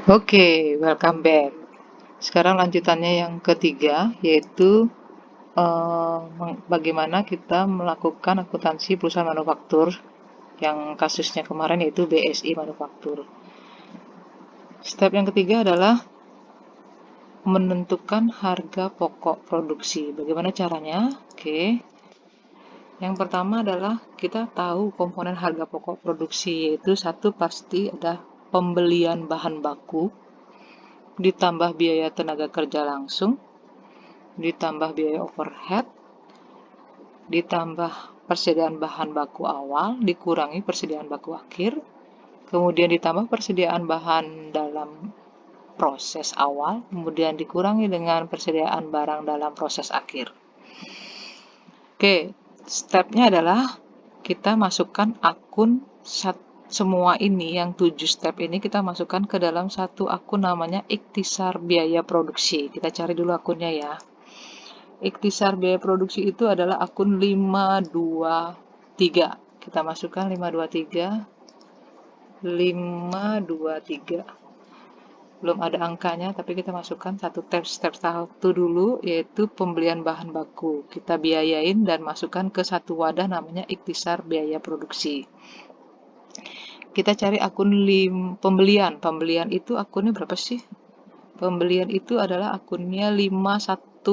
Oke, welcome back. Sekarang lanjutannya yang ketiga, yaitu bagaimana kita melakukan akuntansi perusahaan manufaktur yang kasusnya kemarin yaitu BSI Manufaktur. Step yang ketiga adalah menentukan harga pokok produksi. Bagaimana caranya? Oke. Yang pertama adalah kita tahu komponen harga pokok produksi, yaitu satu pasti ada pembelian bahan baku, ditambah biaya tenaga kerja langsung, ditambah biaya overhead, ditambah persediaan bahan baku awal, dikurangi persediaan baku akhir, kemudian ditambah persediaan bahan dalam proses awal, kemudian dikurangi dengan persediaan barang dalam proses akhir. Oke, stepnya adalah kita masukkan akun semua ini, yang 7 step ini kita masukkan ke dalam satu akun namanya ikhtisar biaya produksi. Kita cari dulu akunnya ya. Ikhtisar biaya produksi itu adalah akun 523. Kita masukkan 523. Belum ada angkanya, tapi kita masukkan step satu dulu, yaitu pembelian bahan baku. Kita biayain dan masukkan ke satu wadah namanya ikhtisar biaya produksi. Kita cari akun pembelian. Pembelian itu akunnya berapa sih? Pembelian itu adalah akunnya 510.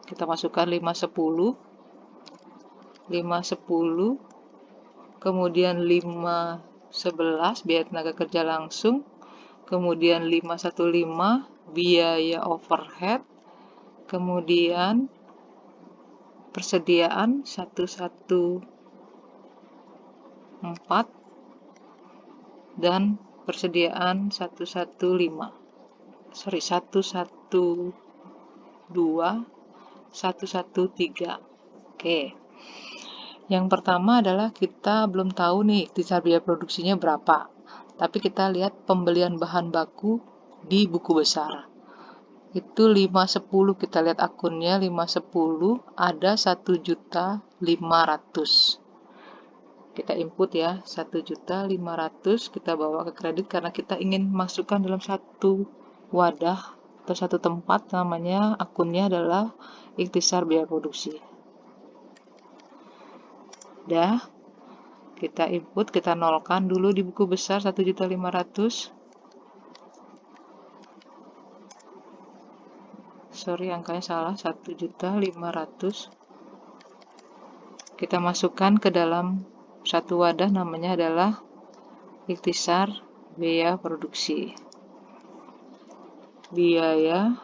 Kita masukkan 510, kemudian 511 biaya tenaga kerja langsung, kemudian 515 biaya overhead, kemudian persediaan 114 dan persediaan 112, 113. Oke. Yang pertama adalah kita belum tahu nih ikhtisar biaya produksinya berapa. Tapi kita lihat pembelian bahan baku di buku besar. Itu 510, kita lihat akunnya 510 ada 1.500.000. Kita input ya, 1.500.000 kita bawa ke kredit karena kita ingin masukkan dalam satu wadah atau satu tempat, namanya akunnya adalah ikhtisar biaya produksi. Udah, kita input, kita nolkan dulu di buku besar 1.500.000. Sorry, angkanya salah, 1.500.000. Kita masukkan ke dalam satu wadah, namanya adalah ikhtisar biaya produksi. Biaya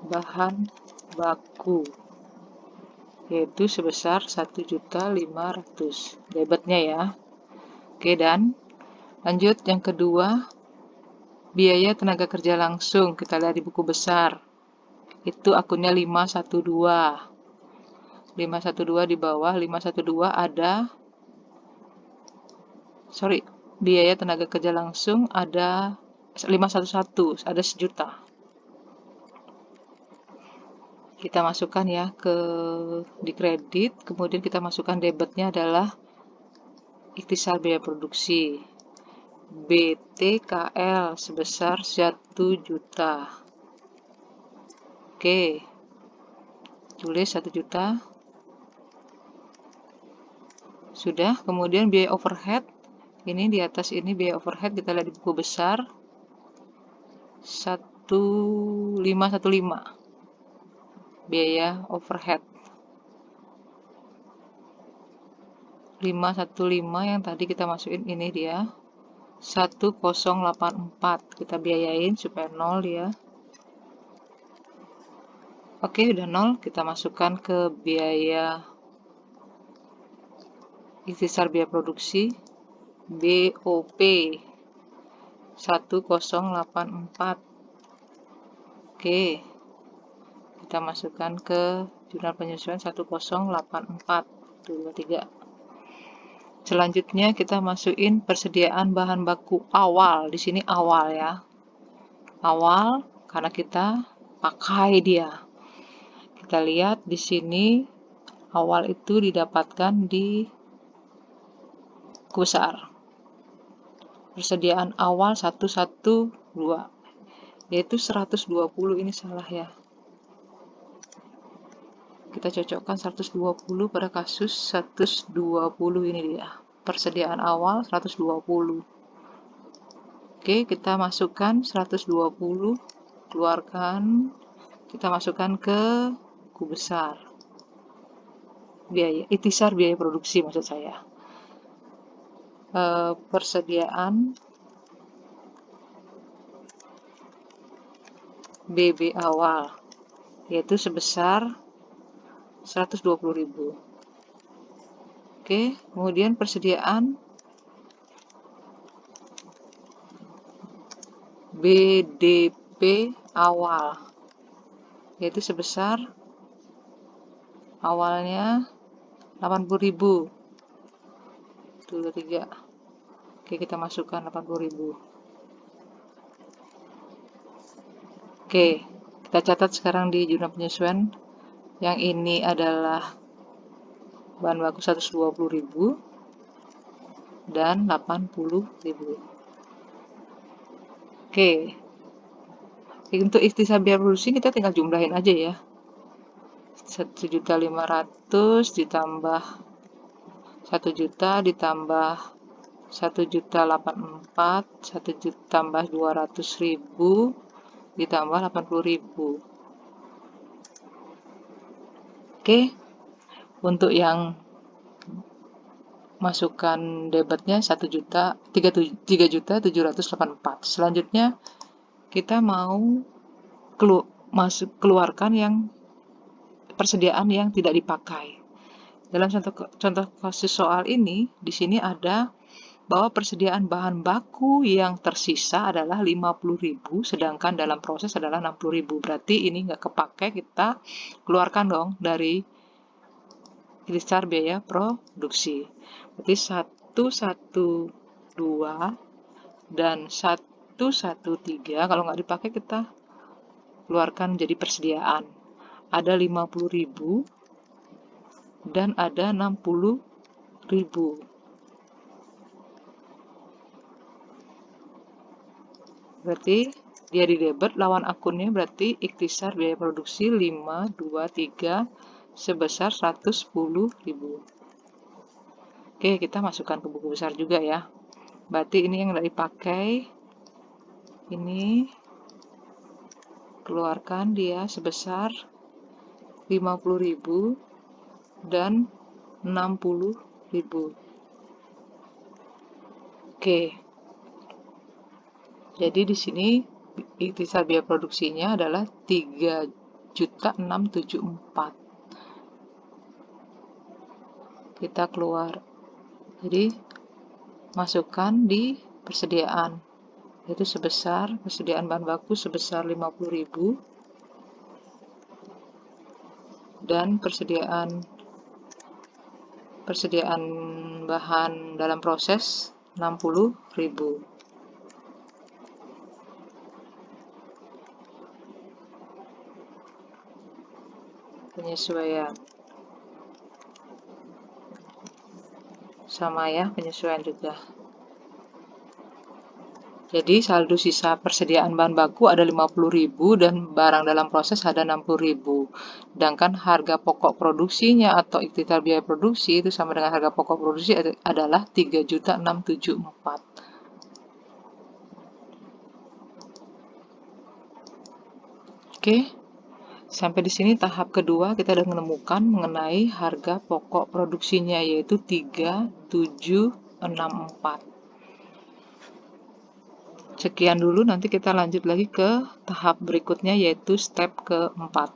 bahan baku, yaitu sebesar 1.500.000. Debitnya ya. Oke, dan lanjut yang kedua, biaya tenaga kerja langsung. Kita lihat di buku besar. Itu akunnya 512. 512 di bawah, 512 ada biaya tenaga kerja langsung ada 511, ada 1.000.000. Kita masukkan ya di kredit, kemudian kita masukkan debitnya adalah ikhtisar biaya produksi. BTKL sebesar 1.000.000. Oke. Tulis 1.000.000. Sudah, kemudian biaya overhead. Ini di atas ini biaya overhead, kita lihat di buku besar. 1.515. Biaya overhead. 515 yang tadi kita masukin, ini dia. 1084. Kita biayain supaya 0 ya. Oke, udah 0. Kita masukkan ke biaya ikhtisar biaya produksi. BOP 1084. Oke, kita masukkan ke jurnal penyesuaian 1084. 23. Selanjutnya kita masukin persediaan bahan baku awal. Di sini awal ya. Awal karena kita pakai dia. Kita lihat di sini awal itu didapatkan di buku besar. persediaan awal 112, yaitu 120. Ini salah ya. Kita cocokkan 120 pada kasus 120, ini dia. Persediaan awal 120. Oke, kita masukkan 120, keluarkan, kita masukkan ke buku besar. Biaya, ikhtisar biaya produksi maksud saya. Persediaan BB awal, yaitu sebesar 120.000. Oke, kemudian persediaan BDP awal, yaitu sebesar awalnya 80.000. 3. Oke, kita masukkan 80.000. Oke, kita catat sekarang di jurnal penyesuaian. Yang ini adalah bahan baku 120.000 dan 80.000. Oke, untuk ikhtisar biaya produksi kita tinggal jumlahin aja ya. 1.500.000 ditambah 1 juta ditambah 1.084, 1 juta tambah 200.000 ditambah 80.000. Oke, untuk yang masukkan debitnya 3.784. Selanjutnya kita mau keluarkan yang persediaan yang tidak dipakai. Dalam contoh kasus soal ini, di sini ada bahwa persediaan bahan baku yang tersisa adalah 50.000, sedangkan dalam proses adalah 60.000. Berarti ini nggak kepakai, kita keluarkan dong dari ikhtisar biaya produksi. Berarti 112 dan 113, kalau nggak dipakai kita keluarkan jadi persediaan. Ada 50.000 dan ada 60.000. Berarti dia di debit, lawan akunnya berarti ikhtisar biaya produksi 523 sebesar 110.000. Oke, kita masukkan ke buku besar juga ya. Berarti ini yang nggak dipakai, ini keluarkan dia sebesar 50.000 dan 60.000. Oke. Jadi di sini ikhtisar biaya produksinya adalah 3.674. Kita keluar. Jadi masukkan di persediaan, yaitu sebesar persediaan bahan baku sebesar 50.000 dan persediaan bahan dalam proses 60.000. Penyesuaian sama ya, penyesuaian juga. Jadi saldo sisa persediaan bahan baku ada 50.000 dan barang dalam proses ada 60.000. Sedangkan harga pokok produksinya atau ikhtisar biaya produksi itu sama dengan harga pokok produksi adalah 3.674. Oke. Sampai di sini tahap kedua kita sudah menemukan mengenai harga pokok produksinya, yaitu 3.764. Sekian dulu, nanti kita lanjut lagi ke tahap berikutnya, yaitu step keempat.